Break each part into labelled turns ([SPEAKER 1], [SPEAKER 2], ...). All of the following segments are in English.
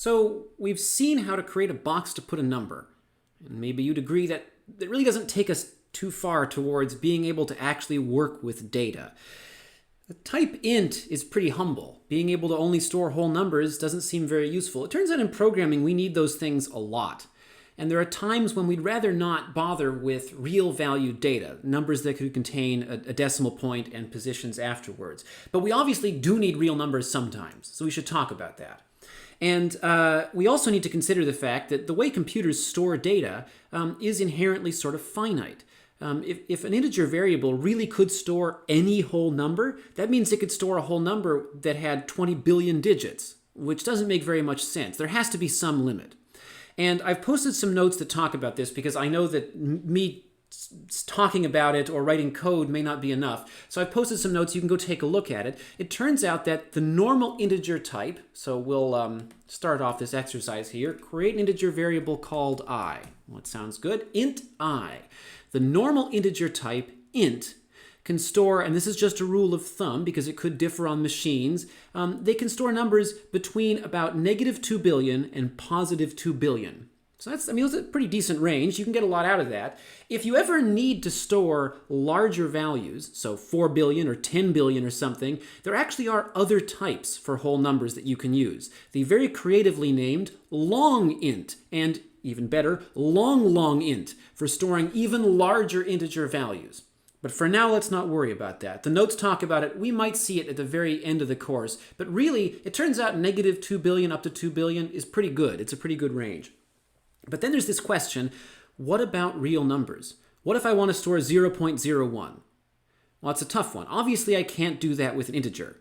[SPEAKER 1] So we've seen how to create a box to put a number. And maybe you'd agree that it really doesn't take us too far towards being able to actually work with data. The type int is pretty humble. Being able to only store whole numbers doesn't seem very useful. It turns out in programming we need those things a lot. And there are times when we'd rather not bother with real valued data, numbers that could contain a decimal point and positions afterwards. But we obviously do need real numbers sometimes, so we should talk about that. And we also need to consider the fact that the way computers store data is inherently sort of finite. If an integer variable really could store any whole number, that means it could store a whole number that had 20 billion digits, which doesn't make very much sense. There has to be some limit. And I've posted some notes that talk about this because I know that me talking about it or writing code may not be enough. So I've posted some notes. You can go take a look at it. It turns out that the normal integer type, so we'll start off this exercise here, create an integer variable called I. Well, it sounds good. Int I. The normal integer type, int, can store, and this is just a rule of thumb because it could differ on machines, they can store numbers between about -2 billion and +2 billion. So that's a pretty decent range. You can get a lot out of that. If you ever need to store larger values, so 4 billion or 10 billion or something, there actually are other types for whole numbers that you can use. The very creatively named long int, and even better, long int, for storing even larger integer values. But for now, let's not worry about that. The notes talk about it. We might see it at the very end of the course. But really, it turns out -2 billion up to 2 billion is pretty good. It's a pretty good range. But then there's this question, what about real numbers? What if I want to store 0.01? Well, it's a tough one. Obviously, I can't do that with an integer.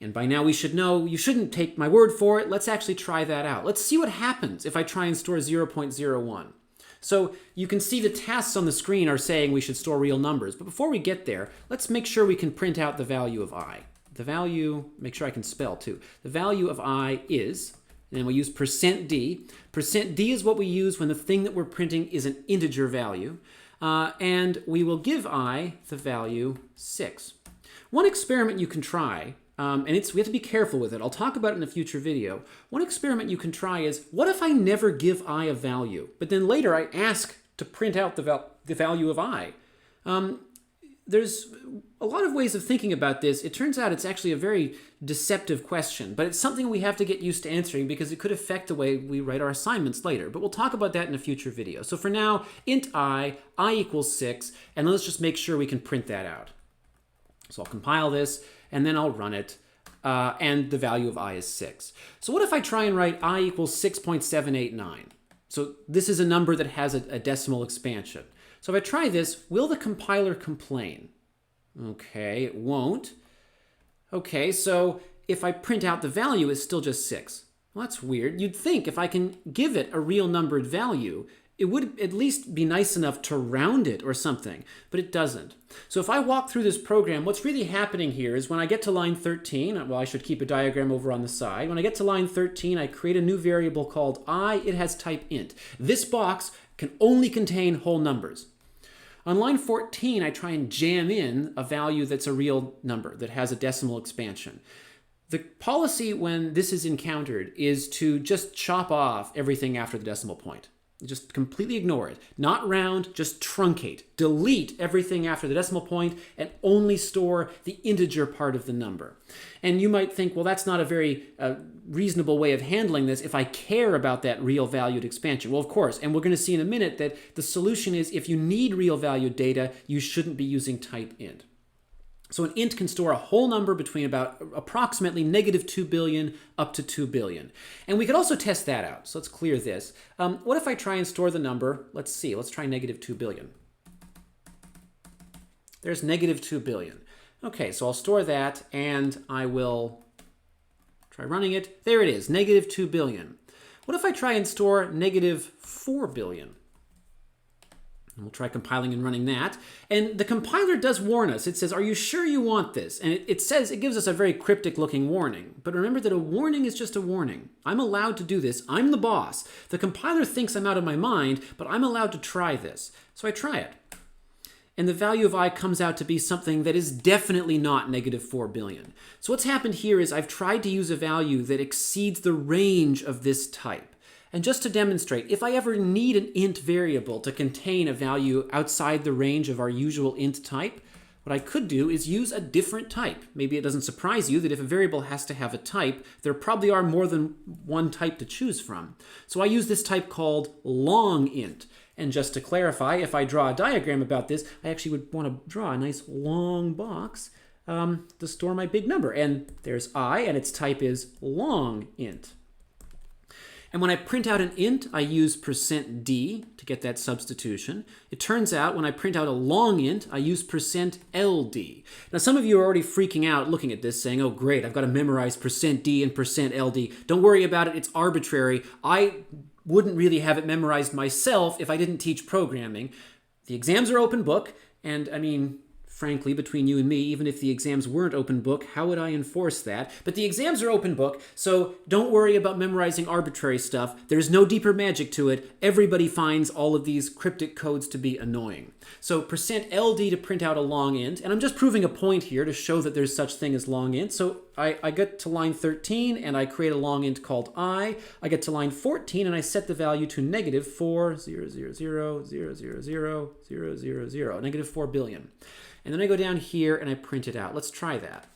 [SPEAKER 1] And by now we should know, you shouldn't take my word for it. Let's actually try that out. Let's see what happens if I try and store 0.01. So you can see the tasks on the screen are saying we should store real numbers. But before we get there, let's make sure we can print out the value of I. The value, make sure I can spell too. The value of I is, and then we use %d. %d is what we use when the thing that we're printing is an integer value. And we will give I the value 6. One experiment you can try, and we have to be careful with it. I'll talk about it in a future video. One experiment you can try is, what if I never give I a value, but then later I ask to print out the value of I? There's a lot of ways of thinking about this. It turns out it's actually a very deceptive question, but it's something we have to get used to answering because it could affect the way we write our assignments later. But we'll talk about that in a future video. So for now, int I equals 6, and let's just make sure we can print that out. So I'll compile this, and then I'll run it, and the value of I is 6. So what if I try and write I equals 6.789? So this is a number that has a decimal expansion. So if I try this, will the compiler complain? Okay, it won't. Okay, so if I print out the value, it's still just 6. Well, that's weird. You'd think if I can give it a real numbered value, it would at least be nice enough to round it or something, but it doesn't. So if I walk through this program, what's really happening here is when I get to line 13, well, I should keep a diagram over on the side. When I get to line 13, I create a new variable called I. It has type int. This box can only contain whole numbers. On line 14, I try and jam in a value that's a real number that has a decimal expansion. The policy when this is encountered is to just chop off everything after the decimal point. Just completely ignore it. Not round, just truncate. Delete everything after the decimal point and only store the integer part of the number. And you might think, well, that's not a very reasonable way of handling this if I care about that real valued expansion. Well, of course, and we're going to see in a minute that the solution is if you need real valued data, you shouldn't be using type int. So an int can store a whole number between about approximately -2 billion up to 2 billion. And we could also test that out. So let's clear this. What if I try and store the number? Let's see. Let's try -2 billion. There's -2 billion. Okay, so I'll store that and I will try running it. There it is, -2 billion. What if I try and store -4 billion? And we'll try compiling and running that. And the compiler does warn us. It says, are you sure you want this? And it gives us a very cryptic looking warning. But remember that a warning is just a warning. I'm allowed to do this. I'm the boss. The compiler thinks I'm out of my mind, but I'm allowed to try this. So I try it. and the value of I comes out to be something that is definitely not negative 4 billion. So what's happened here is I've tried to use a value that exceeds the range of this type. And just to demonstrate, if I ever need an int variable to contain a value outside the range of our usual int type, what I could do is use a different type. Maybe it doesn't surprise you that if a variable has to have a type, there probably are more than one type to choose from. So I use this type called long int. And just to clarify, if I draw a diagram about this, I actually would want to draw a nice long box to store my big number. And there's I, and its type is long int. And when I print out an int, I use %d to get that substitution. It turns out when I print out a long int, I use %ld. Now some of you are already freaking out looking at this saying, oh great, I've got to memorize %d and %ld. Don't worry about it, it's arbitrary. I wouldn't really have it memorized myself if I didn't teach programming. The exams are open book, and I mean, frankly, between you and me, even if the exams weren't open book, how would I enforce that? But the exams are open book, so don't worry about memorizing arbitrary stuff. There's no deeper magic to it. Everybody finds all of these cryptic codes to be annoying. So %ld to print out a long int, and I'm just proving a point here to show that there's such thing as long int. So I get to line 13 and I create a long int called I. I get to line 14 and I set the value to negative 4,000,000,000,000, negative 4 billion. And then I go down here and I print it out. Let's try that.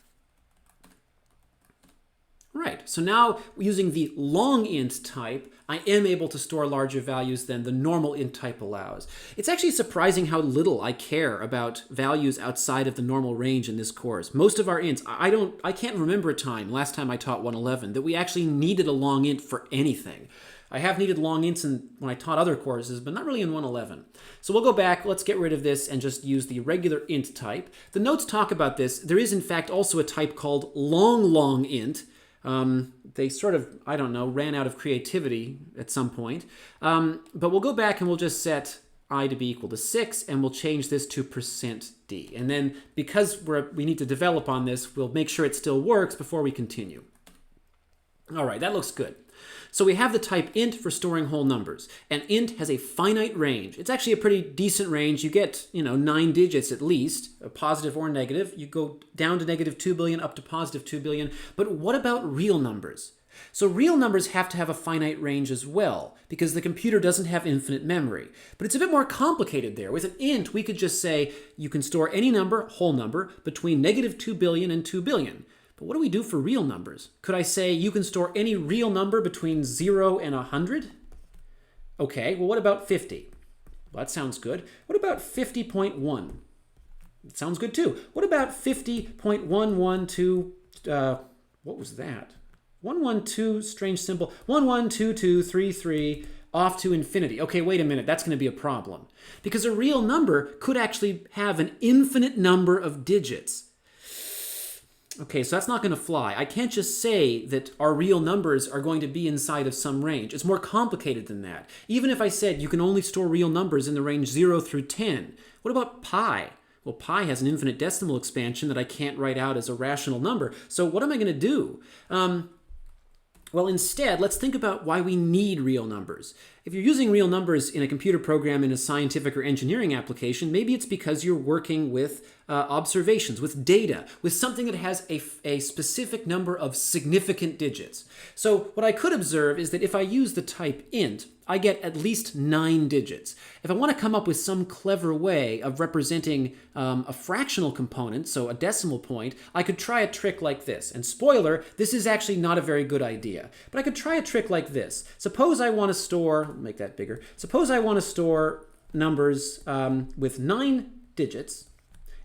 [SPEAKER 1] Right, so now using the long int type, I am able to store larger values than the normal int type allows. It's actually surprising how little I care about values outside of the normal range in this course. Most of our ints, I can't remember a time, last time I taught 111, that we actually needed a long int for anything. I have needed long ints when I taught other courses, but not really in 111. So we'll go back, let's get rid of this and just use the regular int type. The notes talk about this. There is in fact also a type called long int. They sort of, I don't know, ran out of creativity at some point. But we'll go back and we'll just set I to be equal to 6, and we'll change this to %d. And then because we need to develop on this, we'll make sure it still works before we continue. All right, that looks good. So we have the type int for storing whole numbers, and int has a finite range. It's actually a pretty decent range. You get, 9 digits at least, positive or negative. You go down to negative 2 billion, up to positive 2 billion. But what about real numbers? So real numbers have to have a finite range as well, because the computer doesn't have infinite memory. But it's a bit more complicated there. With an int, we could just say you can store any number, whole number, between negative 2 billion and 2 billion. But what do we do for real numbers? Could I say you can store any real number between 0 and 100? Okay, well what about 50? Well, that sounds good. What about 50.1? That sounds good too. What about 50.112, what was that? 112, strange symbol, 112233, off to infinity. Okay, wait a minute, that's going to be a problem. Because a real number could actually have an infinite number of digits. Okay, so that's not going to fly. I can't just say that our real numbers are going to be inside of some range. It's more complicated than that. Even if I said you can only store real numbers in the range 0 through 10, what about pi? Well, pi has an infinite decimal expansion that I can't write out as a rational number. So what am I going to do? Well, instead, let's think about why we need real numbers. If you're using real numbers in a computer program in a scientific or engineering application, maybe it's because you're working with observations, with data, with something that has a specific number of significant digits. So what I could observe is that if I use the type int, I get at least 9 digits. If I want to come up with some clever way of representing a fractional component, so a decimal point, I could try a trick like this. And spoiler, this is actually not a very good idea. But I could try a trick like this. Suppose I want to store, make that bigger, suppose I want to store numbers with 9 digits,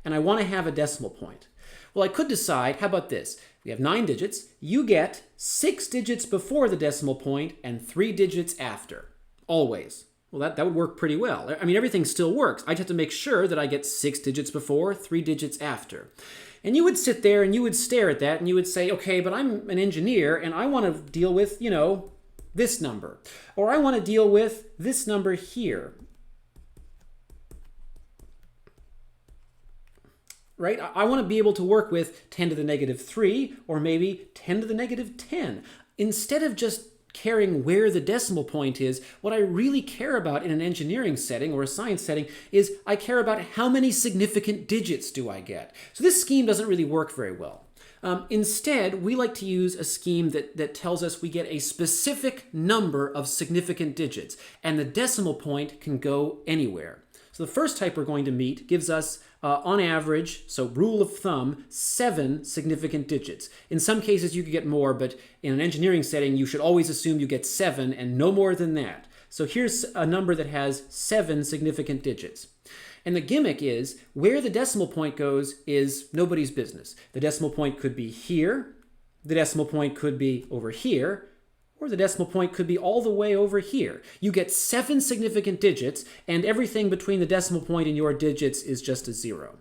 [SPEAKER 1] and I want to have a decimal point. Well, I could decide, how about this? We have 9 digits. You get 6 digits before the decimal point and 3 digits after. Always. Well, that would work pretty well. I mean, everything still works. I just have to make sure that I get 6 digits before, 3 digits after. And you would sit there and you would stare at that and you would say, okay, but I'm an engineer and I want to deal with, this number. Or I want to deal with this number here. Right? I want to be able to work with 10 to the negative 3 or maybe 10 to the negative 10. Instead of just caring where the decimal point is. What I really care about in an engineering setting or a science setting is I care about how many significant digits do I get. So this scheme doesn't really work very well. Instead, we like to use a scheme that tells us we get a specific number of significant digits, and the decimal point can go anywhere. So the first type we're going to meet gives us, on average, so rule of thumb, 7 significant digits. In some cases you could get more, but in an engineering setting you should always assume you get 7 and no more than that. So here's a number that has 7 significant digits. And the gimmick is, where the decimal point goes is nobody's business. The decimal point could be here, the decimal point could be over here, or the decimal point could be all the way over here. You get 7 significant digits, and everything between the decimal point and your digits is just a 0.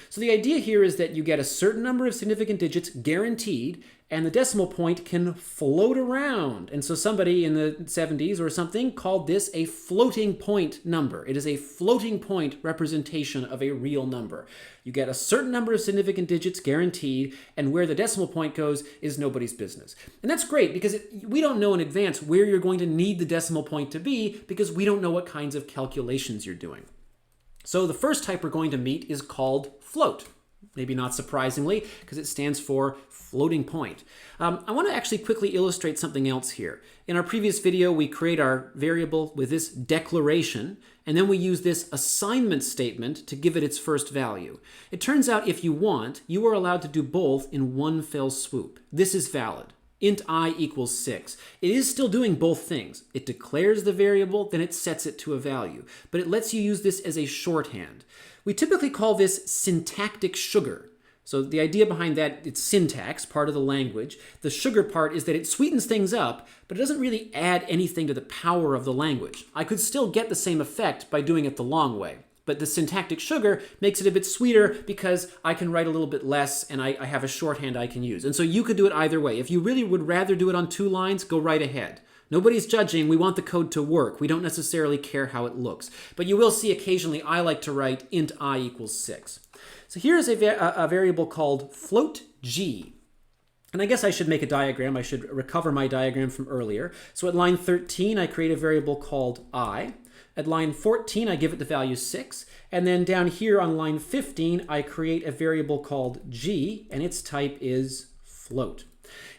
[SPEAKER 1] So the idea here is that you get a certain number of significant digits guaranteed, and the decimal point can float around. And so somebody in the 70s or something called this a floating point number. It is a floating point representation of a real number. You get a certain number of significant digits guaranteed, and where the decimal point goes is nobody's business. And that's great because we don't know in advance where you're going to need the decimal point to be because we don't know what kinds of calculations you're doing. So the first type we're going to meet is called float. Maybe not surprisingly, because it stands for floating point. I want to actually quickly illustrate something else here. In our previous video, we create our variable with this declaration, and then we use this assignment statement to give it its first value. It turns out if you want, you are allowed to do both in one fell swoop. This is valid. Int I equals 6. It is still doing both things. It declares the variable, then it sets it to a value. But it lets you use this as a shorthand. We typically call this syntactic sugar. So the idea behind that, it's syntax, part of the language. The sugar part is that it sweetens things up, but it doesn't really add anything to the power of the language. I could still get the same effect by doing it the long way. But the syntactic sugar makes it a bit sweeter because I can write a little bit less and I have a shorthand I can use. And so you could do it either way. If you really would rather do it on 2 lines, go right ahead. Nobody's judging. We want the code to work. We don't necessarily care how it looks. But you will see occasionally I like to write int I equals 6. So here's a variable called float g. And I guess I should make a diagram. I should recover my diagram from earlier. So at line 13, I create a variable called I. At line 14, I give it the value 6. And then down here on line 15, I create a variable called g, and its type is float.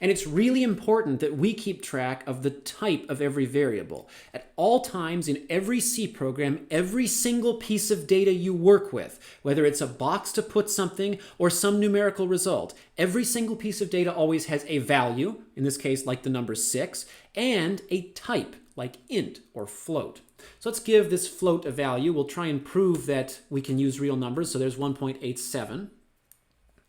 [SPEAKER 1] And it's really important that we keep track of the type of every variable. At all times in every C program, every single piece of data you work with, whether it's a box to put something or some numerical result, every single piece of data always has a value, in this case like the number 6, and a type like int or float. So let's give this float a value. We'll try and prove that we can use real numbers. So there's 1.87.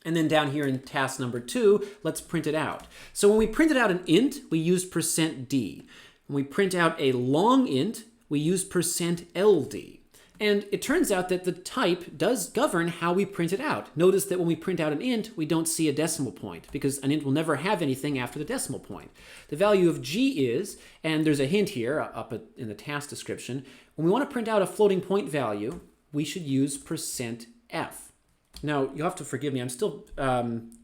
[SPEAKER 1] And then down here in task number 2, let's print it out. So when we printed out an int, we used %d. When we print out a long int, we use %ld. And it turns out that the type does govern how we print it out. Notice that when we print out an int, we don't see a decimal point because an int will never have anything after the decimal point. The value of g is, and there's a hint here up in the task description, when we want to print out a floating point value, we should use %f. Now, you'll have to forgive me. I'm still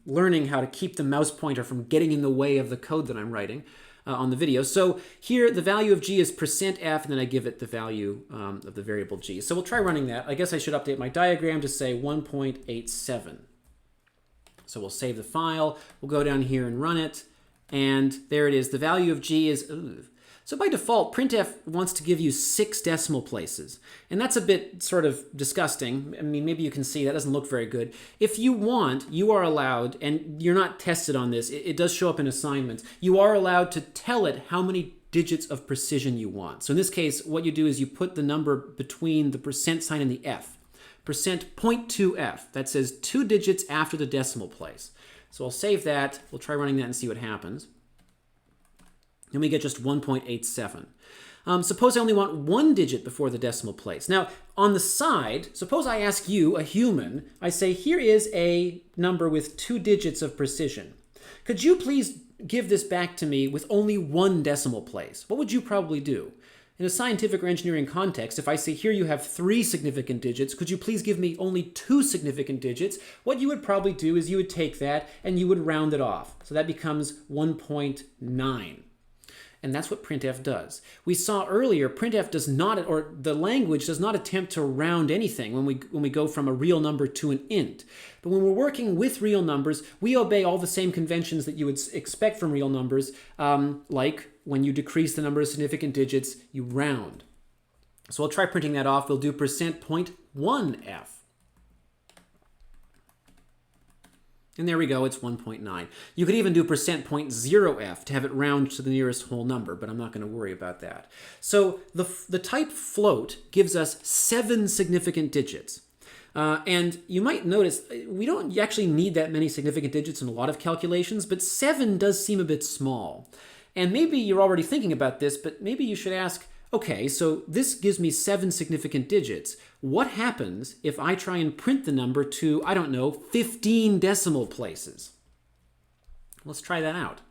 [SPEAKER 1] learning how to keep the mouse pointer from getting in the way of the code that I'm writing on the video. So here, the value of g is %f, and then I give it the value of the variable g. So we'll try running that. I guess I should update my diagram to say 1.87. So we'll save the file. We'll go down here and run it. And there it is. The value of g is... So by default, printf wants to give you 6 decimal places. And that's a bit sort of disgusting. I mean, maybe you can see that doesn't look very good. If you want, you are allowed, and you're not tested on this, it does show up in assignments, you are allowed to tell it how many digits of precision you want. So in this case, what you do is you put the number between the % sign and the f. %.2f, that says 2 digits after the decimal place. So I'll save that. We'll try running that and see what happens. Then we get just 1.87. Suppose I only want 1 digit before the decimal place. Now, on the side, suppose I ask you, a human, I say, here is a number with 2 digits of precision. Could you please give this back to me with only 1 decimal place? What would you probably do? In a scientific or engineering context, if I say, here you have 3 significant digits, could you please give me only 2 significant digits? What you would probably do is you would take that and you would round it off. So that becomes 1.9. And that's what printf does. We saw earlier, printf does not, or the language does not attempt to round anything when we go from a real number to an int. But when we're working with real numbers, we obey all the same conventions that you would expect from real numbers, like when you decrease the number of significant digits, you round. So I'll try printing that off. We'll do %.1f. And there we go, it's 1.9. You could even do %.0f to have it round to the nearest whole number, but I'm not going to worry about that. So the type float gives us 7 significant digits. And you might notice we don't actually need that many significant digits in a lot of calculations, but 7 does seem a bit small. And maybe you're already thinking about this, but maybe you should ask, okay, so this gives me 7 significant digits. What happens if I try and print the number to, I don't know, 15 decimal places? Let's try that out.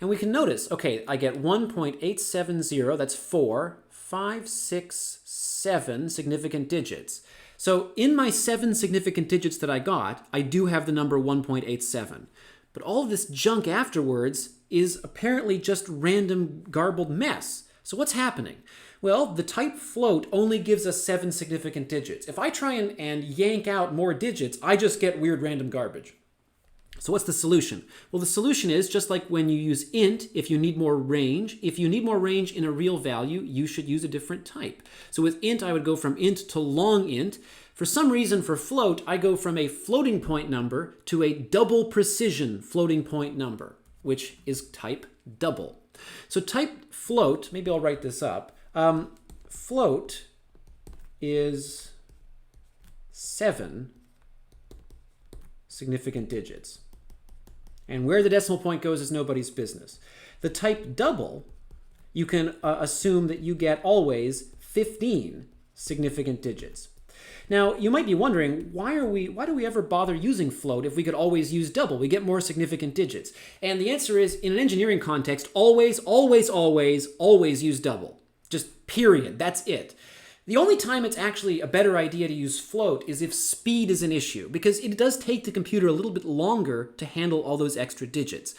[SPEAKER 1] And we can notice, okay, I get 1.870, that's 4, 5, 6, 7 significant digits. So in my 7 significant digits that I got, I do have the number 1.87. But all of this junk afterwards is apparently just random garbled mess. So what's happening? Well, the type float only gives us 7 significant digits. If I try and yank out more digits, I just get weird random garbage. So what's the solution? Well, the solution is just like when you use int, if you need more range. If you need more range in a real value, you should use a different type. So with int, I would go from int to long int. For some reason, for float, I go from a floating point number to a double precision floating point number, which is type double. So type float, maybe I'll write this up. Float is 7 significant digits. And where the decimal point goes is nobody's business. The type double, you can assume that you get always 15 significant digits. Now, you might be wondering, why do we ever bother using float if we could always use double? We get more significant digits. And the answer is, in an engineering context, always, always, always, always use double. Just period. That's it. The only time it's actually a better idea to use float is if speed is an issue, because it does take the computer a little bit longer to handle all those extra digits.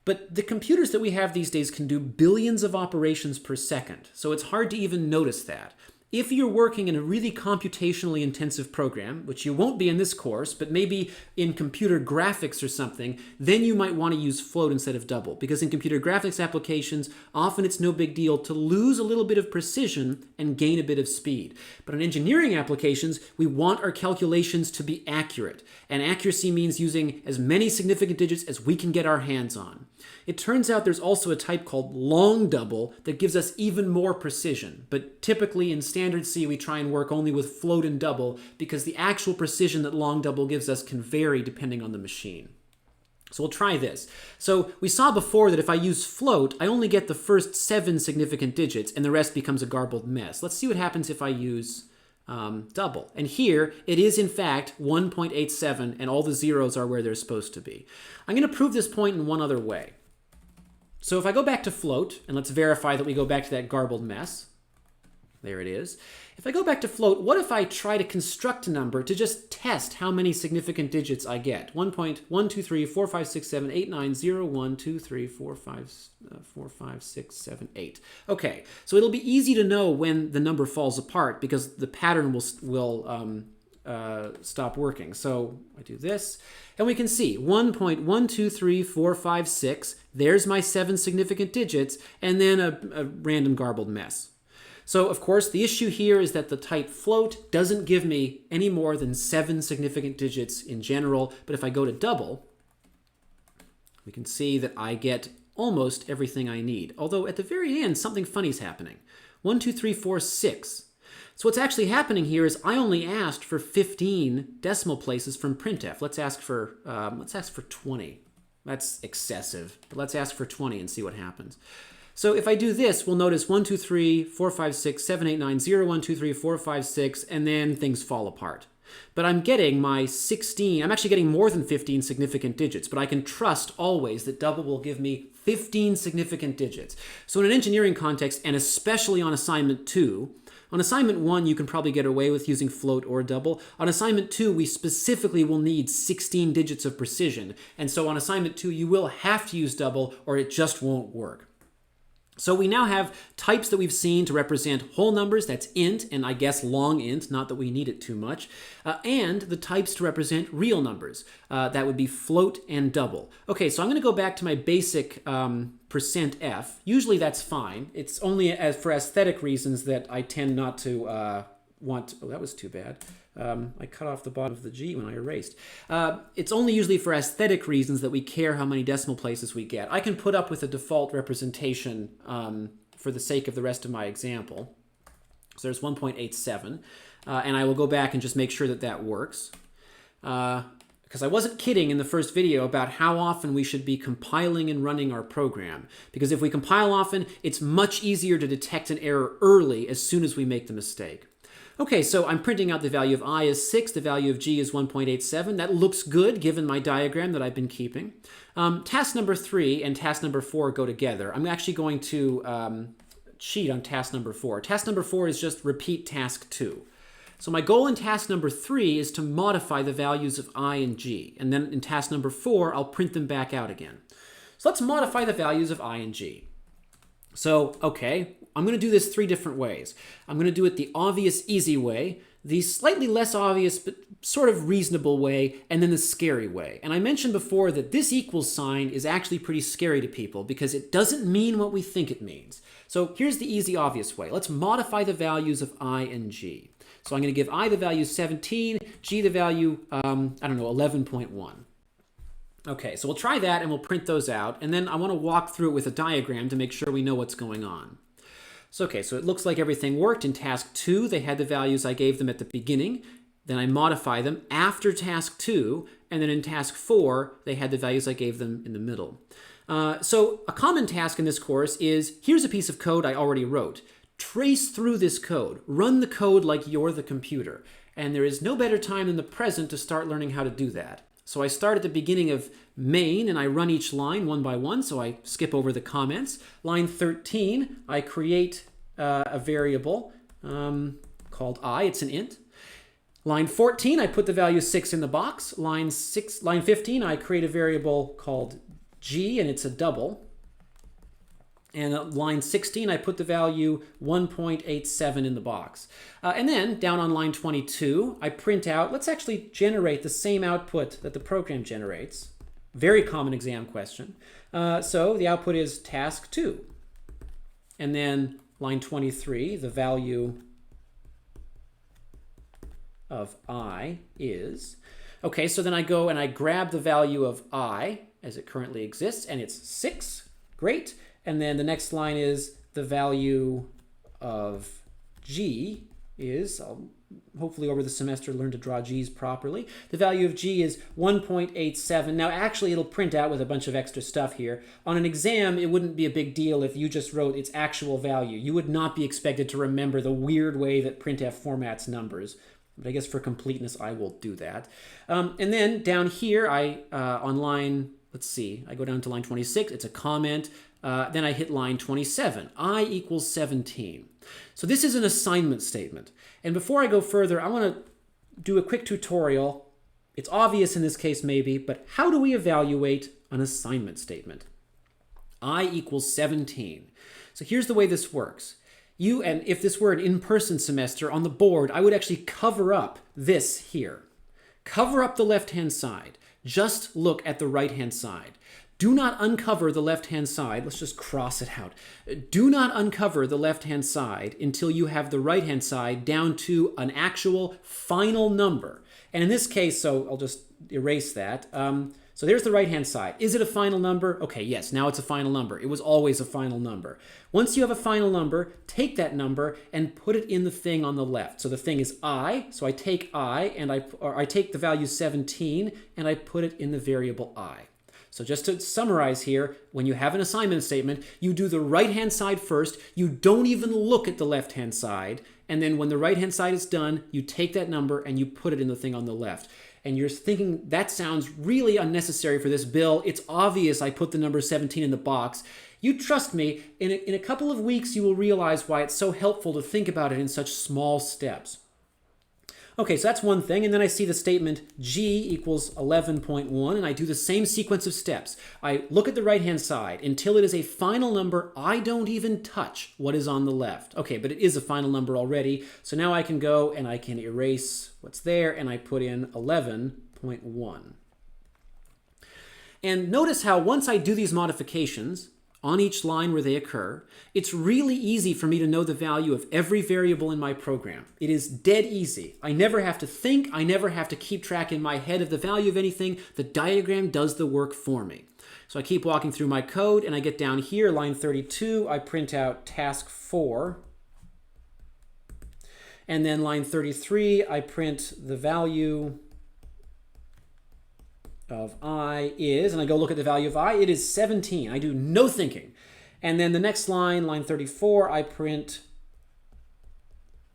[SPEAKER 1] But the computers that we have these days can do billions of operations per second, so it's hard to even notice that. If you're working in a really computationally intensive program, which you won't be in this course, but maybe in computer graphics or something, then you might want to use float instead of double. Because in computer graphics applications, often it's no big deal to lose a little bit of precision and gain a bit of speed. But in engineering applications, we want our calculations to be accurate. And accuracy means using as many significant digits as we can get our hands on. It turns out there's also a type called long double that gives us even more precision. But typically in standard C, we try and work only with float and double because the actual precision that long double gives us can vary depending on the machine. So we'll try this. So we saw before that if I use float, I only get the first 7 significant digits and the rest becomes a garbled mess. Let's see what happens if I use double. And here it is in fact 1.87 and all the zeros are where they're supposed to be. I'm going to prove this point in one other way. So if I go back to float, and let's verify that we go back to that garbled mess. There it is. If I go back to float, what if I try to construct a number to just test how many significant digits I get? 1.1234567890123454567 Okay, so it'll be easy to know when the number falls apart because the pattern will stop working. So I do this, and we can see 1.123456. There's my 7 significant digits, and then a random garbled mess. So, of course, the issue here is that the type float doesn't give me any more than 7 significant digits in general, but if I go to double, we can see that I get almost everything I need. Although at the very end, something funny is happening. 1, 2, 3, 4, 6. So what's actually happening here is I only asked for 15 decimal places from printf. Let's ask for 20. That's excessive, but let's ask for 20 and see what happens. So if I do this, we'll notice 1, 2, 3, 4, 5, 6, 7, 8, 9, 0, 1, 2, 3, 4, 5, 6, and then things fall apart. But I'm getting my 16, I'm actually getting more than 15 significant digits, but I can trust always that double will give me 15 significant digits. So in an engineering context, and especially on assignment 2, On assignment 1, you can probably get away with using float or double. On assignment 2, we specifically will need 16 digits of precision. And so on assignment 2, you will have to use double or it just won't work. So we now have types that we've seen to represent whole numbers, that's int, and I guess long int, not that we need it too much, and the types to represent real numbers. That would be float and double. Okay, so I'm going to go back to my basic %f. Usually that's fine. It's only for aesthetic reasons that I tend not to want... Oh, that was too bad. I cut off the bottom of the G when I erased. It's only usually for aesthetic reasons that we care how many decimal places we get. I can put up with a default representation for the sake of the rest of my example. So there's 1.87, and I will go back and just make sure that that works. Because I wasn't kidding in the first video about how often we should be compiling and running our program. Because if we compile often, it's much easier to detect an error early as soon as we make the mistake. Okay, so I'm printing out the value of I is 6, the value of G is 1.87. That looks good given my diagram that I've been keeping. Task number 3 and task number 4 go together. I'm actually going to cheat on task number 4. Task number 4 is just repeat task 2. So my goal in task number 3 is to modify the values of I and G. And then in task number 4, I'll print them back out again. So let's modify the values of I and G. So, okay, I'm going to do this 3 different ways. I'm going to do it the obvious, easy way, the slightly less obvious but sort of reasonable way, and then the scary way. And I mentioned before that this equals sign is actually pretty scary to people because it doesn't mean what we think it means. So here's the easy, obvious way. Let's modify the values of I and G. So I'm going to give I the value 17, G the value, 11.1. Okay, so we'll try that and we'll print those out. And then I want to walk through it with a diagram to make sure we know what's going on. So, okay, so it looks like everything worked. In task 2, they had the values I gave them at the beginning. Then I modify them after task 2. And then in task 4, they had the values I gave them in the middle. So a common task in this course is, here's a piece of code I already wrote. Trace through this code. Run the code like you're the computer. And there is no better time than the present to start learning how to do that. So I start at the beginning of main and I run each line one by one, so I skip over the comments. Line 13, I create a variable called I, it's an int. Line 14, I put the value 6 in the box. Line 15, I create a variable called G and it's a double. And at line 16, I put the value 1.87 in the box. And then down on line 22, I print out, let's actually generate the same output that the program generates. Very common exam question. So the output is task 2. And then line 23, the value of I is, okay, so then I go and I grab the value of I as it currently exists, and it's 6. Great. And then the next line is the value of G is, I'll hopefully over the semester learn to draw G's properly. The value of G is 1.87. Now actually it'll print out with a bunch of extra stuff here. On an exam, it wouldn't be a big deal if you just wrote its actual value. You would not be expected to remember the weird way that printf formats numbers. But I guess for completeness, I will do that. And then down here, on line, let's see, I go down to line 26, it's a comment. Then I hit line 27, I equals 17. So this is an assignment statement. And before I go further, I want to do a quick tutorial. It's obvious in this case maybe, but how do we evaluate an assignment statement? I equals 17. So here's the way this works. And if this were an in-person semester on the board, I would actually cover up this here. Cover up the left-hand side. Just look at the right-hand side. Do not uncover the left-hand side. Let's just cross it out. Do not uncover the left-hand side until you have the right-hand side down to an actual final number. And in this case, so I'll just erase that. So there's the right-hand side. Is it a final number? Okay, yes, now it's a final number. It was always a final number. Once you have a final number, take that number and put it in the thing on the left. So the thing is I, so I take I, and I take the value 17, and I put it in the variable I. So just to summarize here, when you have an assignment statement, you do the right-hand side first, you don't even look at the left-hand side, and then when the right-hand side is done, you take that number and you put it in the thing on the left. and you're thinking that sounds really unnecessary for this bill, it's obvious I put the number 17 in the box, you trust me, in a couple of weeks you will realize why it's so helpful to think about it in such small steps. Okay, so that's one thing, and then I see the statement g equals 11.1, and I do the same sequence of steps. I look at the right-hand side until it is a final number. I don't even touch what is on the left. Okay, but it is a final number already, so now I can go and I can erase what's there, and I put in 11.1. And notice how once I do these modifications on each line where they occur, it's really easy for me to know the value of every variable in my program. It is dead easy. I never have to think. I never have to keep track in my head of the value of anything. The diagram does the work for me. So I keep walking through my code, and I get down here, line 32, I print out task 4. And then line 33, I print the value of I is, and I go look at the value of I, it is 17. I do no thinking. And then the next line, line 34, I print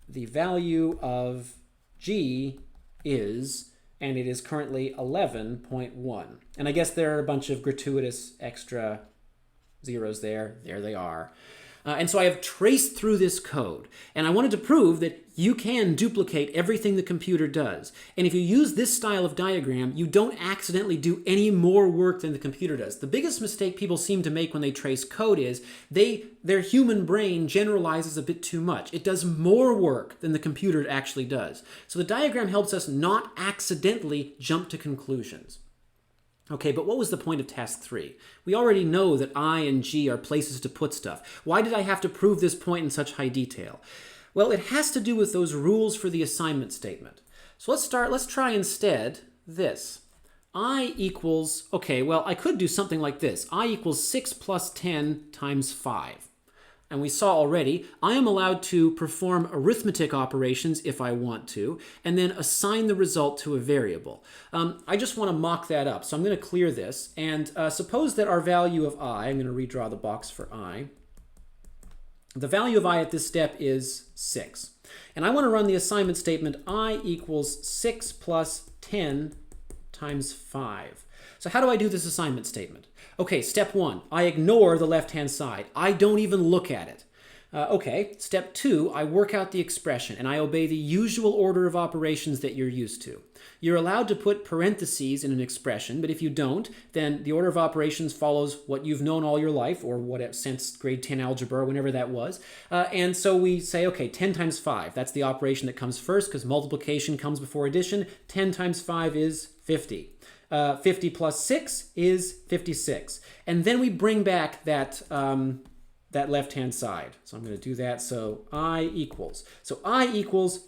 [SPEAKER 1] the value of G is, and it is currently 11.1. And I guess there are a bunch of gratuitous extra zeros there. There they are. And so I have traced through this code, and I wanted to prove that you can duplicate everything the computer does. And if you use this style of diagram, you don't accidentally do any more work than the computer does. The biggest mistake people seem to make when they trace code is their human brain generalizes a bit too much. It does more work than the computer actually does. So the diagram helps us not accidentally jump to conclusions. Okay, but what was the point of task 3? We already know that I and G are places to put stuff. Why did I have to prove this point in such high detail? Well, it has to do with those rules for the assignment statement. So let's try instead this. I equals, okay, well, I could do something like this. I equals 6 plus 10 times 5. And we saw already, I am allowed to perform arithmetic operations if I want to, and then assign the result to a variable. I just want to mock that up, so I'm going to clear this. And suppose that our value of I, I'm going to redraw the box for I, the value of I at this step is 6. And I want to run the assignment statement I equals 6 plus 10 times 5. So how do I do this assignment statement? Okay, step 1, I ignore the left-hand side. I don't even look at it. Okay, step 2, I work out the expression, and I obey the usual order of operations that you're used to. You're allowed to put parentheses in an expression, but if you don't, then the order of operations follows what you've known all your life, or what since grade 10 algebra, whenever that was. And so we say, okay, 10 times 5. That's the operation that comes first, because multiplication comes before addition. 10 times 5 is 50. 50 plus 6 is 56. And then we bring back that left-hand side. So I'm going to do that. So I equals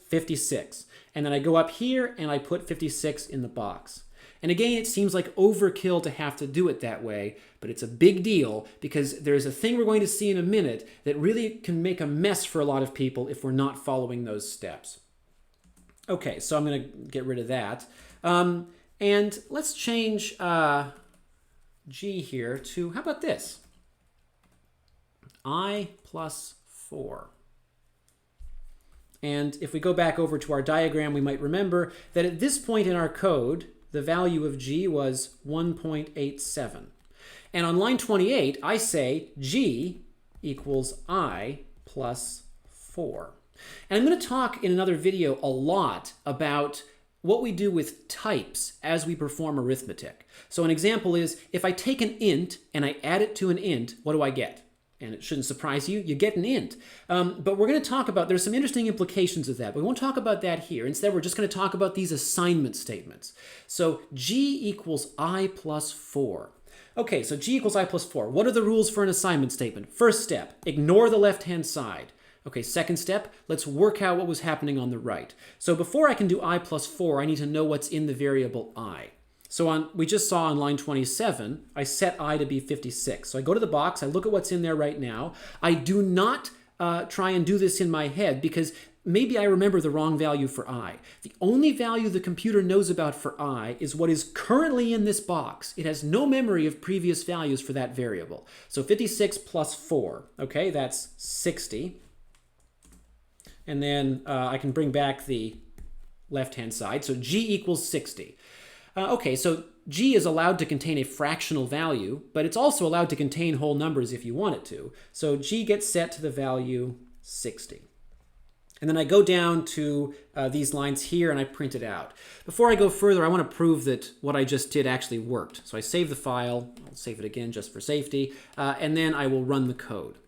[SPEAKER 1] 56. And then I go up here and I put 56 in the box. And again, it seems like overkill to have to do it that way, but it's a big deal because there's a thing we're going to see in a minute that really can make a mess for a lot of people if we're not following those steps. Okay, so I'm going to get rid of that. And let's change G here to, how about this? I plus 4. And if we go back over to our diagram, we might remember that at this point in our code, the value of G was 1.87. And on line 28, I say G equals I plus 4. And I'm going to talk in another video a lot about what we do with types as we perform arithmetic. So an example is, if I take an int and I add it to an int, what do I get? And it shouldn't surprise you, you get an int. But we're going to talk about, there's some interesting implications of that, but we won't talk about that here. Instead, we're just going to talk about these assignment statements. So G equals I plus 4. Okay, so G equals I plus 4. What are the rules for an assignment statement? First step, ignore the left-hand side. Okay, second step, let's work out what was happening on the right. So before I can do I plus 4, I need to know what's in the variable I. So we just saw on line 27, I set I to be 56. So I go to the box, I look at what's in there right now. I do not try and do this in my head because maybe I remember the wrong value for I. The only value the computer knows about for I is what is currently in this box. It has no memory of previous values for that variable. So 56 plus 4, okay, that's 60. And then I can bring back the left-hand side, so g equals 60. Okay, so g is allowed to contain a fractional value, but it's also allowed to contain whole numbers if you want it to. So g gets set to the value 60. And then I go down to these lines here and I print it out. Before I go further, I want to prove that what I just did actually worked. So I save the file, I'll save it again just for safety, and then I will run the code.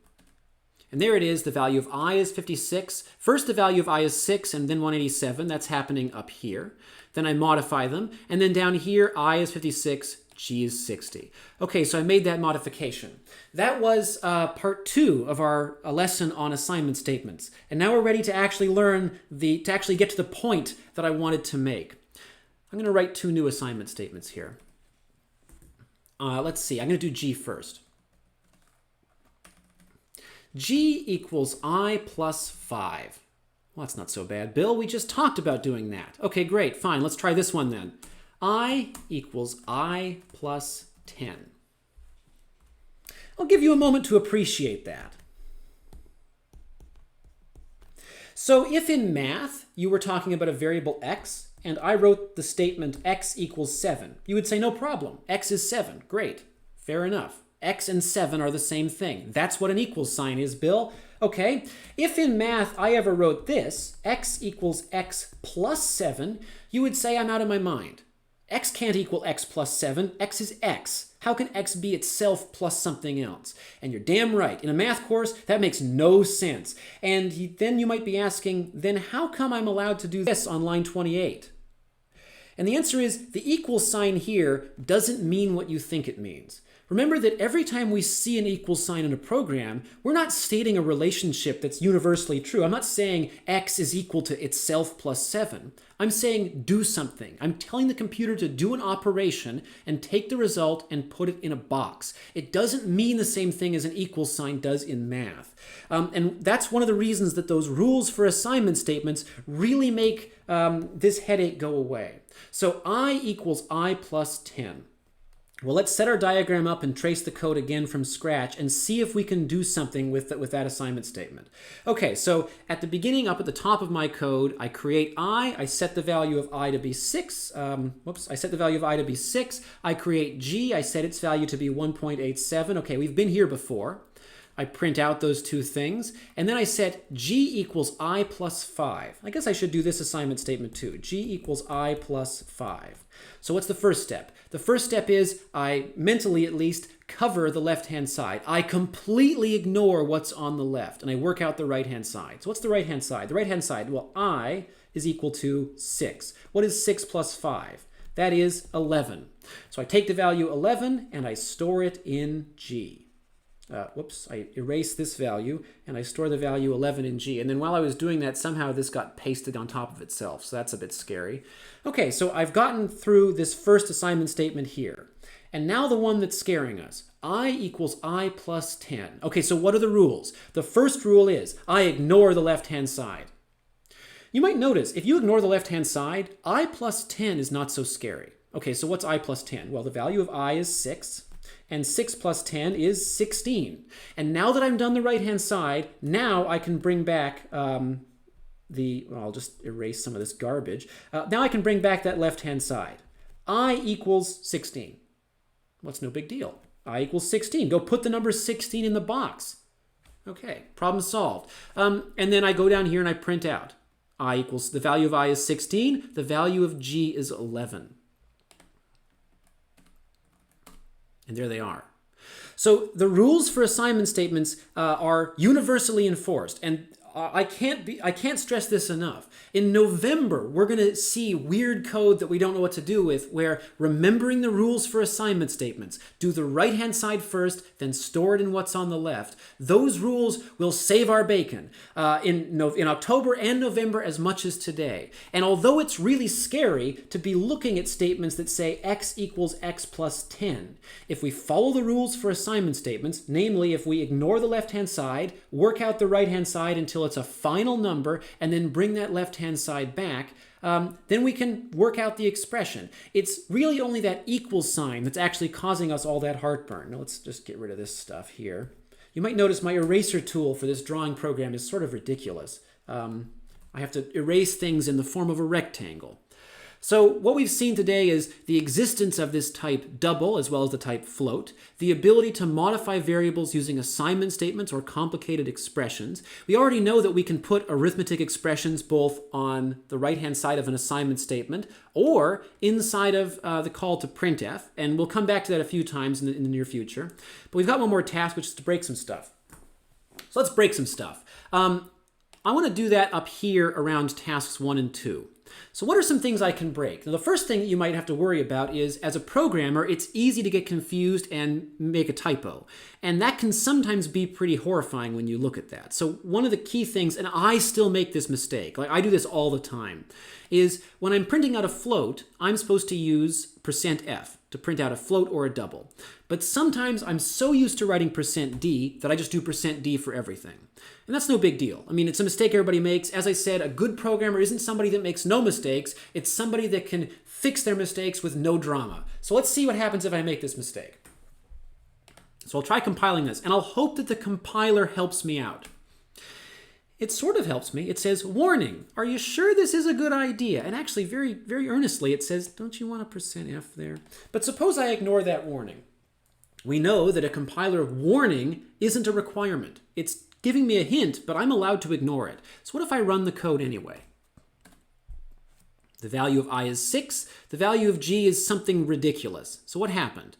[SPEAKER 1] And there it is, the value of I is 56. First the value of I is 6 and then 187, that's happening up here. Then I modify them, and then down here I is 56, G is 60. Okay, so I made that modification. That was part 2 of our lesson on assignment statements. And now we're ready to actually learn, to actually get to the point that I wanted to make. I'm going to write 2 new assignment statements here. Let's see, I'm going to do G first. G equals I plus 5. Well, that's not so bad, Bill. We just talked about doing that. Okay, great, fine. Let's try this one then. I equals I plus 10. I'll give you a moment to appreciate that. So if in math you were talking about a variable x, and I wrote the statement x equals 7, you would say no problem. X is 7. Great. Fair enough. X and 7 are the same thing. That's what an equals sign is, Bill. Okay. If in math I ever wrote this, x equals x plus 7, you would say I'm out of my mind. X can't equal x plus 7. X is x. How can x be itself plus something else? And you're damn right. In a math course, that makes no sense. And then you might be asking, then how come I'm allowed to do this on line 28? And the answer is the equal sign here doesn't mean what you think it means. Remember that every time we see an equal sign in a program, we're not stating a relationship that's universally true. I'm not saying x is equal to itself plus 7. I'm saying do something. I'm telling the computer to do an operation and take the result and put it in a box. It doesn't mean the same thing as an equal sign does in math. And that's one of the reasons that those rules for assignment statements really make this headache go away. So I equals I plus 10. Well, let's set our diagram up and trace the code again from scratch and see if we can do something with that assignment statement. Okay, so at the beginning, up at the top of my code, I create I set the value of I to be 6. I set the value of I to be 6. I create G, I set its value to be 1.87. Okay, we've been here before. I print out those two things, and then I set G equals I plus 5. I guess I should do this assignment statement too. G equals I plus 5. So what's the first step? The first step is I, mentally at least, cover the left-hand side. I completely ignore what's on the left, and I work out the right-hand side. So what's the right-hand side? The right-hand side, well, I is equal to 6. What is 6 plus 5? That is 11. So I take the value 11, and I store it in G. I erase this value and I store the value 11 in G. And then while I was doing that, somehow this got pasted on top of itself. So that's a bit scary. Okay, so I've gotten through this first assignment statement here. And now the one that's scaring us. I equals I plus 10. Okay, so what are the rules? The first rule is I ignore the left-hand side. You might notice, if you ignore the left-hand side, I plus 10 is not so scary. Okay, so what's I plus 10? Well, the value of I is 6. And 6 plus 10 is 16. And now that I've done the right-hand side, now I can bring back I'll just erase some of this garbage. Now I can bring back that left-hand side. I equals 16. What's no big deal? I equals 16. Go put the number 16 in the box. Okay, problem solved. And then I go down here and I print out. I equals, the value of I is 16. The value of G is 11. And there they are. So the rules for assignment statements are universally enforced, and I can't stress this enough. In November, we're going to see weird code that we don't know what to do with, where remembering the rules for assignment statements, do the right-hand side first, then store it in what's on the left. Those rules will save our bacon in October and November as much as today. And although it's really scary to be looking at statements that say x equals x plus 10, if we follow the rules for assignment statements, namely if we ignore the left-hand side, work out the right-hand side until it's a final number, and then bring that left-hand side back, then we can work out the expression. It's really only that equals sign that's actually causing us all that heartburn. Now let's just get rid of this stuff here. You might notice my eraser tool for this drawing program is sort of ridiculous. I have to erase things in the form of a rectangle. So what we've seen today is the existence of this type double as well as the type float, the ability to modify variables using assignment statements or complicated expressions. We already know that we can put arithmetic expressions both on the right-hand side of an assignment statement or inside of the call to printf, and we'll come back to that a few times in the near future. But we've got one more task, which is to break some stuff. So let's break some stuff. I want to do that up here around tasks 1 and 2. So what are some things I can break? Now, the first thing that you might have to worry about is, as a programmer, it's easy to get confused and make a typo. And that can sometimes be pretty horrifying when you look at that. So one of the key things, and I still make this mistake, like I do this all the time, is when I'm printing out a float, I'm supposed to use %f to print out a float or a double. But sometimes I'm so used to writing %d that I just do %d for everything. And that's no big deal. I mean, it's a mistake everybody makes. As I said, a good programmer isn't somebody that makes no mistakes. It's somebody that can fix their mistakes with no drama. So let's see what happens if I make this mistake. So I'll try compiling this, and I'll hope that the compiler helps me out. It sort of helps me. It says, warning, are you sure this is a good idea? And actually, very, very earnestly, it says, don't you want a %f there? But suppose I ignore that warning. We know that a compiler warning isn't a requirement. It's giving me a hint, but I'm allowed to ignore it. So what if I run the code anyway? The value of I is 6. The value of g is something ridiculous. So what happened?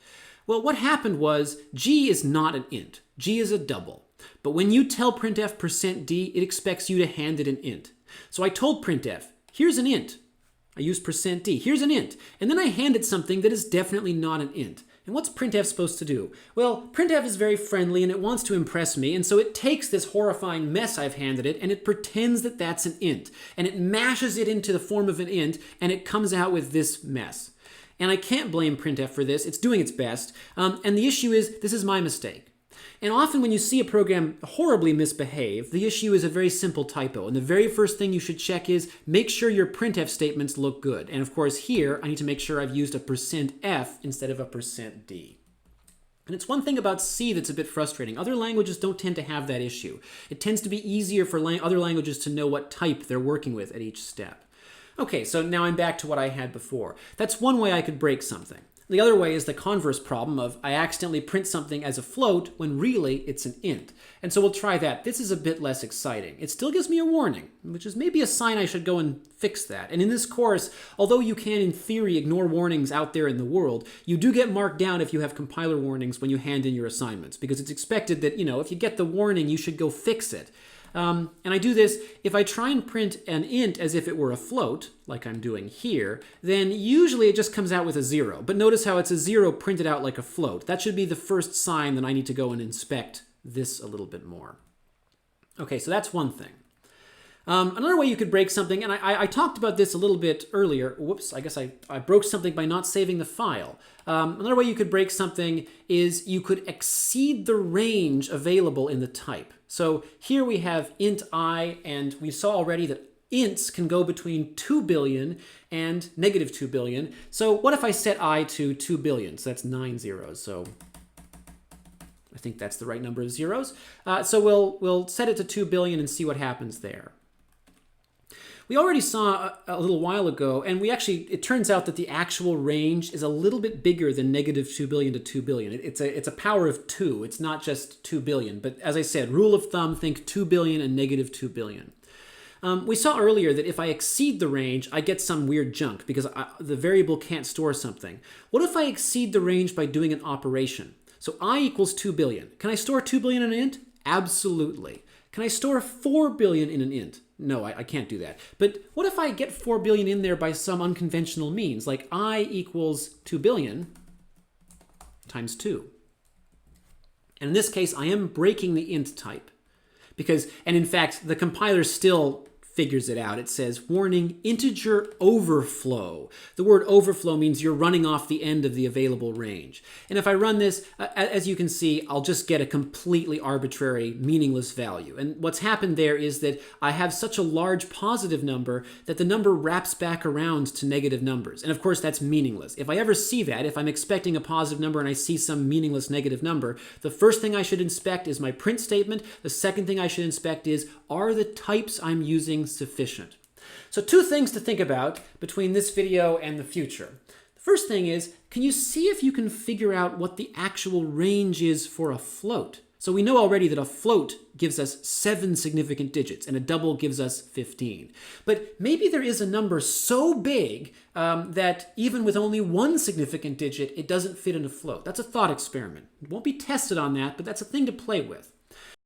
[SPEAKER 1] Well, what happened was g is not an int. G is a double. But when you tell printf %d, it expects you to hand it an int. So I told printf, here's an int. I used %d. Here's an int. And then I handed something that is definitely not an int. And what's printf supposed to do? Well, printf is very friendly and it wants to impress me, and so it takes this horrifying mess I've handed it and it pretends that that's an int. And it mashes it into the form of an int and it comes out with this mess. And I can't blame printf for this. It's doing its best. And the issue is, this is my mistake. And often when you see a program horribly misbehave, the issue is a very simple typo. And the very first thing you should check is make sure your printf statements look good. And of course here, I need to make sure I've used a %f instead of a %d. And it's one thing about C that's a bit frustrating. Other languages don't tend to have that issue. It tends to be easier for other languages to know what type they're working with at each step. Okay, so now I'm back to what I had before. That's one way I could break something. The other way is the converse problem of I accidentally print something as a float when really it's an int. And so we'll try that. This is a bit less exciting. It still gives me a warning, which is maybe a sign I should go and fix that. And in this course, although you can in theory ignore warnings out there in the world, you do get marked down if you have compiler warnings when you hand in your assignments, because it's expected that, if you get the warning, you should go fix it. And I do this, if I try and print an int as if it were a float, like I'm doing here, then usually it just comes out with a 0. But notice how it's a 0 printed out like a float. That should be the first sign that I need to go and inspect this a little bit more. Okay, so that's one thing. Another way you could break something, and I talked about this a little bit earlier. Whoops, I guess I broke something by not saving the file. Another way you could break something is you could exceed the range available in the type. So here we have int I, and we saw already that ints can go between 2 billion and negative 2 billion. So what if I set I to 2 billion? So that's 9 zeros. So I think that's the right number of zeros. So we'll set it to 2 billion and see what happens there. We already saw a little while ago, and it turns out that the actual range is a little bit bigger than negative 2 billion to 2 billion. It's a power of 2. It's not just 2 billion. But as I said, rule of thumb, think 2 billion and negative 2 billion. We saw earlier that if I exceed the range, I get some weird junk because the variable can't store something. What if I exceed the range by doing an operation? So I equals 2 billion. Can I store 2 billion in an int? Absolutely. Can I store 4 billion in an int? No, I can't do that. But what if I get 4 billion in there by some unconventional means, like I equals 2 billion times 2? And in this case, I am breaking the int type. And in fact, the compiler still figures it out. It says, warning, integer overflow. The word overflow means you're running off the end of the available range. And if I run this, as you can see, I'll just get a completely arbitrary, meaningless value. And what's happened there is that I have such a large positive number that the number wraps back around to negative numbers. And of course, that's meaningless. If I ever see that, if I'm expecting a positive number and I see some meaningless negative number, the first thing I should inspect is my print statement. The second thing I should inspect is, are the types I'm using being sufficient. So 2 things to think about between this video and the future. The first thing is, can you see if you can figure out what the actual range is for a float? So we know already that a float gives us 7 significant digits and a double gives us 15. But maybe there is a number so big that even with only 1 significant digit, it doesn't fit in a float. That's a thought experiment. It won't be tested on that, but that's a thing to play with.